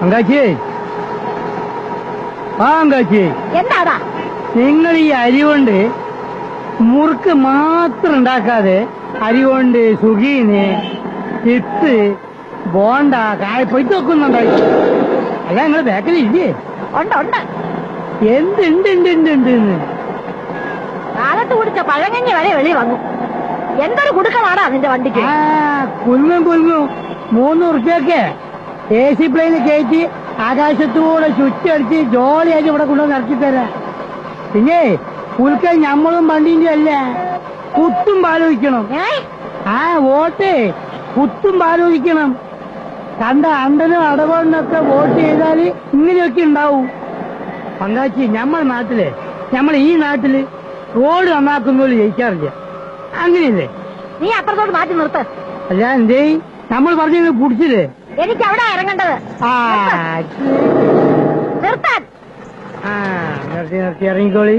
അങ്കാച്ചി അങ്കാച്ചി എന്താടാ നിങ്ങൾ ഈ അരി കൊണ്ട് മുറുക്ക് മാത്രം ഉണ്ടാക്കാതെ അരി കൊണ്ട് സുഖീന് ചിത്ത് ബോണ്ട കായപ്പൊയ്ത്ത് വെക്കുന്നുണ്ടായി. അല്ല നിങ്ങൾ ബേക്കറി ഇല്ലേ? ഉണ്ട് ഉണ്ട്. എന്തുണ്ട് കാലത്ത് കുടിച്ച പഴങ്ങഞ്ഞി വരെ വെളി വന്നു. എന്തൊരു കുടുക്കമാടാ നിന്റെ വണ്ടിക്ക്. കുലുങ്ങും 3 ഉറുപ്പ്യൊക്കെ AC പ്ലെയിന് കയറ്റി ആകാശത്തൂടെ ചുറ്റടിച്ച് ജോളിയായിട്ട് ഇവിടെ കൊണ്ടുവന്ന് ഇറക്കി തരാം. പിന്നെ പുൽക്കൽ ഞമ്മളും വണ്ടിന്റെ അല്ല, കുത്തും പാലോചിക്കണം. വോട്ട് കുത്തും പാലോചിക്കണം. കണ്ട അണ്ടനും അടവണ്ണൊക്കെ വോട്ട് ചെയ്താല് ഇങ്ങനെയൊക്കെ ഉണ്ടാവും. പങ്കാച്ചി നമ്മൾ ഈ നാട്ടില് റോഡ് നന്നാക്കുന്നോല് ജയിക്കാറില്ല. അങ്ങനെയല്ലേ? നീ അപ്പുറത്തോട്ട് മാറ്റി നിർത്ത്. അല്ല എന്തേ നമ്മൾ പറഞ്ഞു കുടിച്ചില്ലേ? എനിക്ക് അവിടെ ഇറങ്ങേണ്ടത്. നിർത്തി ഇറങ്ങിക്കോളി.